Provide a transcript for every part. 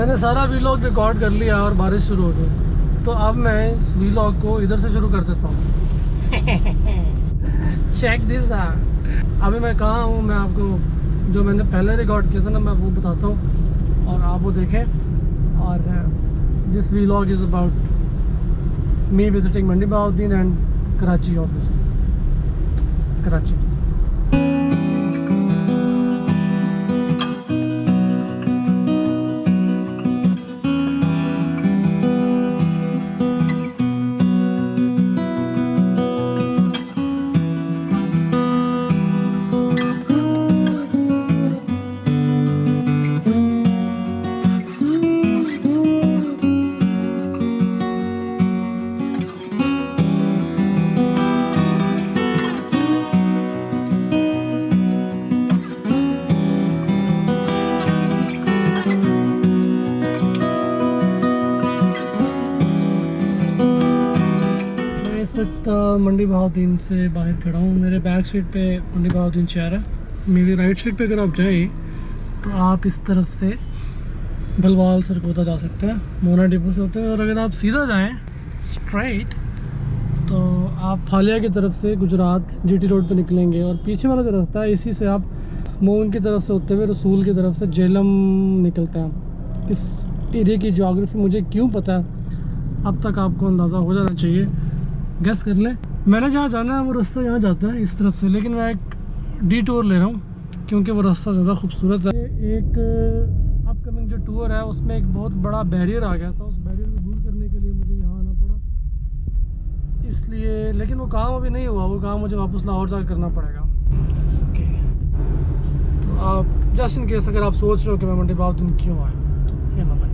मैंने सारा vlog record कर लिया और बारिश शुरू हो गई, तो अब मैं इस वीलॉग को इधर से शुरू कर देता हूँ। Check this out. अभी मैं कहाँ हूँ, मैं आपको जो मैंने पहले रिकॉर्ड किया था ना, मैं वो बताता हूँ और आप वो देखें। और this vlog is about me visiting Mandi Bahauddin and Karachi, obviously Karachi. Mandi Bahauddin से बाहर खड़ा हूँ। मेरे बैक साइड पे मंडी बहाउद्दीन शहर है। मेरी राइट साइड पे अगर आप जाएँ तो आप इस तरफ से बलवाल सरकोता जा सकते हैं, मोना डिपो से होते हैं। और अगर आप सीधा जाएं स्ट्रेट तो आप फालिया की तरफ से गुजरात जीटी रोड पे निकलेंगे, और पीछे वाला जो रास्ता है इसी से आप मोइन की तरफ से होते हुए रसूल की तरफ से जेलम निकलते हैं। इस एरिया की ज्योग्राफी मुझे क्यों पता है, अब तक आपको अंदाज़ा हो जाना चाहिए, गैस कर लें। मैंने जहाँ जाना है वो रास्ता यहाँ जाता है इस तरफ से, लेकिन मैं एक डी टूर ले रहा हूँ क्योंकि वो रास्ता ज़्यादा खूबसूरत है। एक अपकमिंग जो टूर है उसमें एक बहुत बड़ा बैरियर आ गया था, उस बैरियर को दूर करने के लिए मुझे यहाँ आना पड़ा, इसलिए। लेकिन वो काम अभी नहीं हुआ, वो काम मुझे वापस लाहौर जाकर करना पड़ेगा। ओके, तो आप जस्ट इन केस अगर आप सोच रहे हो कि मैं मंडी बहाउद्दीन क्यों आया, तो ये ना भाई,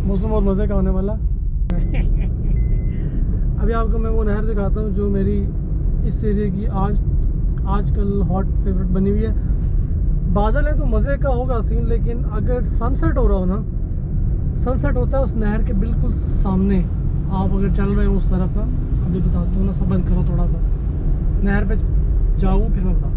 मौसम बहुत मज़े का होने वाला। अभी आपको मैं वो नहर दिखाता हूँ जो मेरी इस एरिया की आजकल हॉट फेवरेट बनी हुई है। बादल है तो मज़े का होगा सीन, लेकिन अगर सनसेट हो रहा हो ना, सनसेट होता है उस नहर के बिल्कुल सामने, आप अगर चल रहे हो उस तरफ का, अभी बताता हूँ ना, सब्र करो थोड़ा सा, नहर पे जाऊँ फिर मैं बताता हूँ।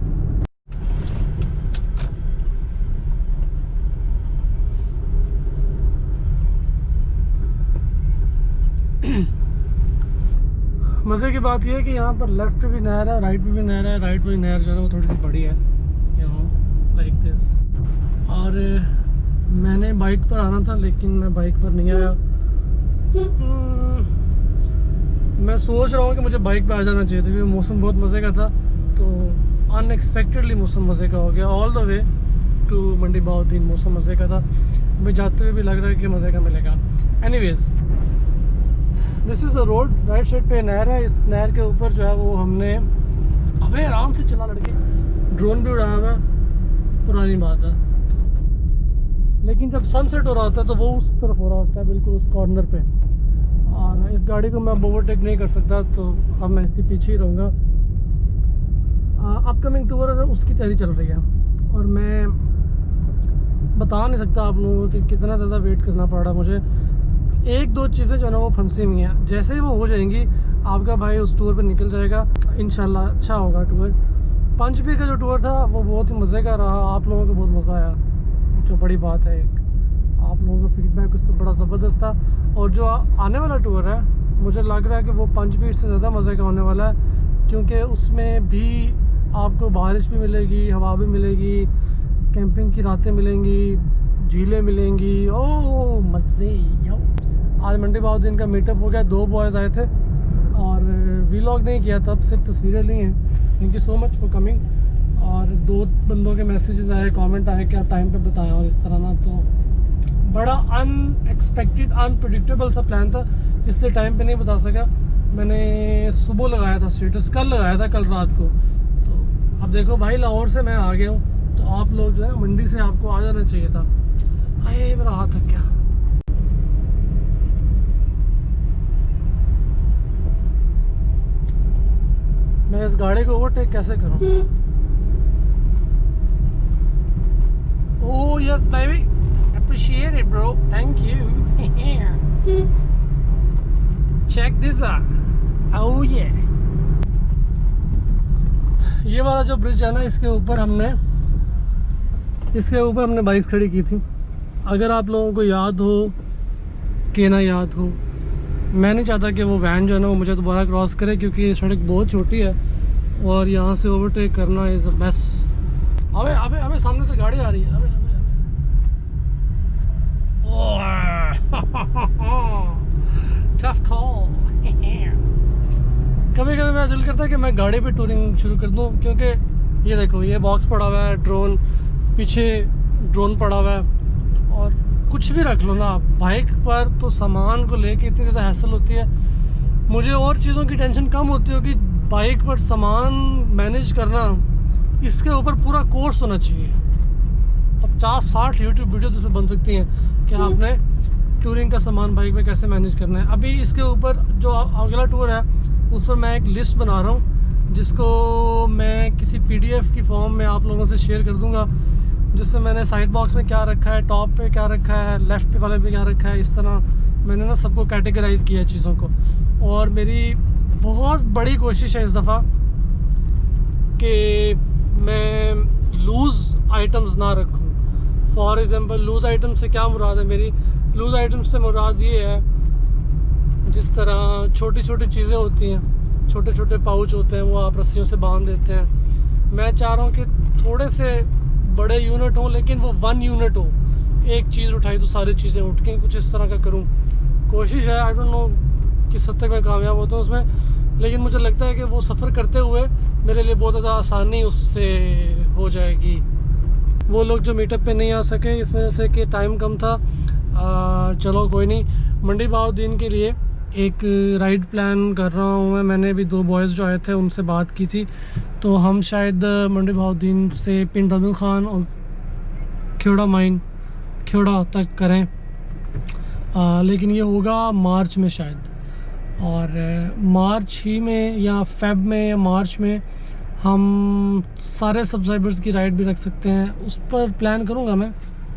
मज़े की बात यह है कि यहाँ पर लेफ़्ट पे भी नहर है, राइट पे भी नहर है। राइट पे नहर जो है वो थोड़ी सी बड़ी है, यू नो, लाइक दिस। और मैंने बाइक पर आना था लेकिन मैं बाइक पर नहीं आया। मैं सोच रहा हूँ कि मुझे बाइक पे आ जाना चाहिए था क्योंकि मौसम बहुत मज़े का था, तो अनएक्सपेक्टेडली मौसम मज़े का हो गया। ऑल द वे टू मंडी बहाउद्दीन मौसम मज़े का था, मुझे जाते हुए भी लग रहा है कि मज़े का मिलेगा। Anyways, this is the road. Right side पे नहर है, इस नहर के ऊपर जो है वो हमने, अबे आराम से चला लड़के, ड्रोन भी उड़ाया हुआ, पुरानी बात है। लेकिन जब सनसेट हो रहा होता है तो वो उस तरफ हो रहा होता है, बिल्कुल उस कॉर्नर पे, और इस गाड़ी को मैं अब ओवरटेक नहीं कर सकता, तो अब मैं इसके पीछे ही रहूँगा। अपकमिंग टूर उसकी तैयारी चल रही है और मैं बता नहीं सकता आप लोगों को कि कितना ज़्यादा वेट करना पड़ रहा है मुझे। एक दो चीज़ें जो है ना वो फंसी हुई हैं, जैसे ही वो हो जाएंगी आपका भाई उस टूर पे निकल जाएगा इंशाल्लाह। अच्छा होगा टूर। पंचपी का जो टूर था वो बहुत ही मज़े का रहा, आप लोगों को बहुत मज़ा आया, जो बड़ी बात है। एक आप लोगों का फीडबैक उस पर बड़ा ज़बरदस्त था। और जो आने वाला टूर है मुझे लग रहा है कि वो पंचपी से ज़्यादा मज़े का होने वाला है, क्योंकि उसमें भी आपको बारिश भी मिलेगी, हवा भी मिलेगी, कैंपिंग की रातें मिलेंगी, झीलें मिलेंगी। ओह मज़े यो। आज मंडी बहाउद्दीन का मीटअप हो गया, 2 बॉयज़ आए थे और वीलॉग नहीं किया तब, सिर्फ तस्वीरें ली हैं। Thank you so much for coming. और 2 बंदों के मैसेजेस आए, कमेंट आए कि आप टाइम पे बताएं और इस तरह ना, तो बड़ा अनएक्सपेक्टेड अनप्रेडिक्टेबल सा प्लान था, इसलिए टाइम पे नहीं बता सका। मैंने सुबह लगाया था स्टेटस, कल लगाया था, कल रात को। तो अब देखो भाई, लाहौर से मैं आ गया हूँ, तो आप लोग जो है मंडी से आपको आ जाना चाहिए था। अरे मेरा हाथ थक गया। मैं इस गाड़ी को ओवरटेक कैसे करूं? Oh yes baby, appreciate it bro, thank you. Check this out. Oh ये वाला जो ब्रिज है ना, इसके ऊपर हमने बाइक्स खड़ी की थी। अगर आप लोगों को याद हो कि ना याद हो, मैं नहीं चाहता कि वो वैन जो है ना वो मुझे दोबारा क्रॉस करे, क्योंकि ये सड़क बहुत छोटी है और यहाँ से ओवरटेक करना इज़ द बेस्ट। अबे अबे अबे सामने से गाड़ी आ रही है, अबे अबे टफ कॉल। कभी कभी मेरा दिल करता है कि मैं गाड़ी पे टूरिंग शुरू कर दूं, क्योंकि ये देखो ये बॉक्स पड़ा हुआ है, ड्रोन पीछे ड्रोन पड़ा हुआ है, और कुछ भी रख लो ना आप बाइक पर, तो सामान को लेके इतनी ज़्यादा हैसल होती है। मुझे और चीज़ों की टेंशन कम होती है कि बाइक पर सामान मैनेज करना, इसके ऊपर पूरा कोर्स होना चाहिए। 50-60 यूट्यूब वीडियोस इस पर बन सकती हैं कि आपने टूरिंग का सामान बाइक में कैसे मैनेज करना है। अभी इसके ऊपर जो अगला टूर है उस पर मैं एक लिस्ट बना रहा हूँ, जिसको मैं किसी PDF की फॉर्म में आप लोगों से शेयर कर दूँगा, जिसमें मैंने साइड बॉक्स में क्या रखा है, टॉप पे क्या रखा है, लेफ़्ट पे वाले पे क्या रखा है, इस तरह मैंने ना सबको कैटेगराइज़ किया है चीज़ों को। और मेरी बहुत बड़ी कोशिश है इस दफ़ा कि मैं लूज़ आइटम्स ना रखूं। फॉर एग्ज़ाम्पल लूज़ आइटम से क्या मुराद है, मेरी लूज़ आइटम से मुराद ये है जिस तरह छोटी छोटी चीज़ें होती हैं, छोटे छोटे पाउच होते हैं, वो आप रस्सियों से बांध देते हैं। मैं चाह रहा हूँ कि थोड़े से बड़े यूनिट हों, लेकिन वो 1 यूनिट हो, एक चीज़ उठाई तो सारी चीज़ें उठ के, कुछ इस तरह का करूँ। कोशिश है, आई डोंट नो किस हद तक मैं कामयाब होता हूँ उसमें, लेकिन मुझे लगता है कि वो सफ़र करते हुए मेरे लिए बहुत ज़्यादा आसानी उससे हो जाएगी। वो लोग जो मीटअप पे नहीं आ सके इस वजह से कि टाइम कम था, चलो कोई नहीं। मंडी बहाउद्दीन के लिए एक राइड प्लान कर रहा हूँ मैंने भी 2 बॉयज़ जो आए थे उनसे बात की थी, तो हम शायद मंडी बहाउद्दीन से पिंड दादू खान और खेड़ा तक करें, लेकिन ये होगा मार्च में शायद, और मार्च ही में या फेब में या मार्च में हम सारे सब्सक्राइबर्स की राइड भी रख सकते हैं। उस पर प्लान करूँगा मैं,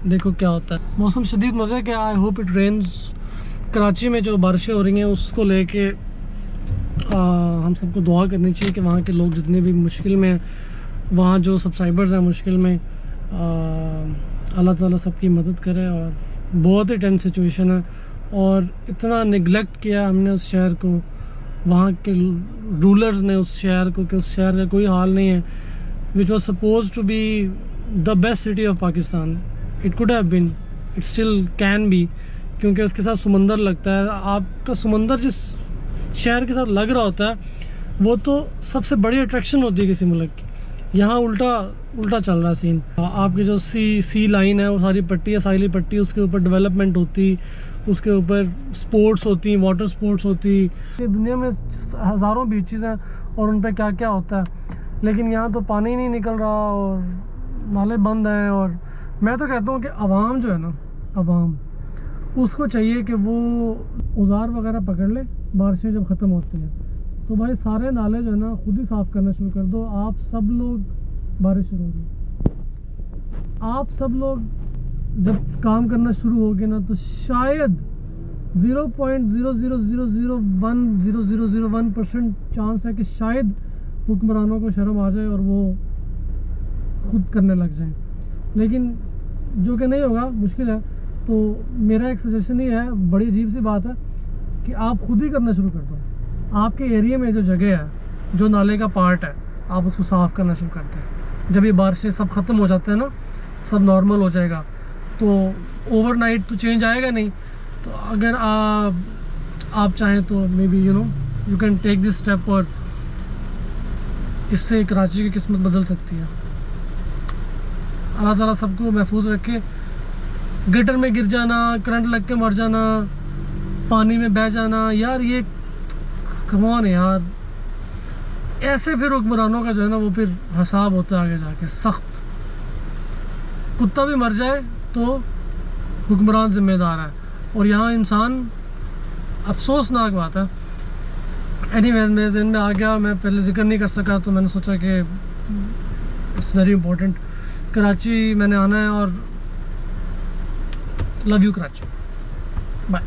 देखो क्या होता है। मौसम शदीद मज़े के, I hope it rains. Karachi में जो बारिशें हो रही हैं उसको लेके हम सबको दुआ करनी चाहिए कि वहाँ के लोग जितने भी मुश्किल में, वहाँ जो सब्सक्राइबर्स हैं मुश्किल में, अल्लाह ताला सबकी मदद करे। और बहुत ही टेंस सिचुएशन है, और इतना निगलेक्ट किया हमने उस शहर को, वहाँ के रूलर्स ने उस शहर को, कि उस शहर का कोई हाल नहीं है। Which was suppose to be the best city of Pakistan, it could have been, it still can be, क्योंकि उसके साथ समंदर लगता है। आपका समंदर जिस शहर के साथ लग रहा होता है वो तो सबसे बड़ी अट्रैक्शन होती है किसी मुल्क की। यहाँ उल्टा चल रहा है सीन। आपकी जो सी लाइन है वो सारी पट्टी है, साहिली पट्टी, उसके ऊपर डेवलपमेंट होती, उसके ऊपर स्पोर्ट्स होती, वाटर स्पोर्ट्स होती। दुनिया में हज़ारों बीचेस हैं और उन पर क्या क्या होता है, लेकिन यहाँ तो पानी ही नहीं निकल रहा और नाले बंद हैं। और मैं तो कहता हूँ कि आवाम जो है ना, आवाम उसको चाहिए कि वो औजार वगैरह पकड़ ले, बारिशें जब ख़त्म होती हैं तो भाई सारे नाले जो है ना खुद ही साफ़ करना शुरू कर दो। आप सब लोग, बारिश शुरू होगी, आप सब लोग जब काम करना शुरू होगे ना तो शायद 0.000010001% चांस है कि शायद हुक्मरानों को शर्म आ जाए और वो खुद करने लग जाएं, लेकिन जो कि नहीं होगा, मुश्किल है। तो मेरा एक सजेशन ही है, बड़ी अजीब सी बात है, कि आप खुद ही करना शुरू कर दो। आपके एरिया में जो जगह है, जो नाले का पार्ट है, आप उसको साफ़ करना शुरू करते हैं। जब ये बारिशें सब ख़त्म हो जाते हैं ना, सब नॉर्मल हो जाएगा, तो ओवरनाइट तो चेंज आएगा नहीं। तो अगर आप चाहें तो maybe you can take this step, और इससे कराची की किस्मत बदल सकती है। अल्लाह ताला सबको महफूज रखे। गटर में गिर जाना, करंट लग के मर जाना, पानी में बह जाना, यार ये कम ऑन यार, ऐसे फिर हुक्मरानों का जो है ना वो फिर हिसाब होता है आगे जाके सख्त। कुत्ता भी मर जाए तो हुक्मरान जिम्मेदार है, और यहाँ इंसान, अफसोसनाक बात है। एनीवेज मेरे ज़हन में आ गया, मैं पहले जिक्र नहीं कर सका, तो मैंने सोचा कि इट्स वेरी इंपॉर्टेंट। कराची मैंने आना है, और लव यू कराची, बाय।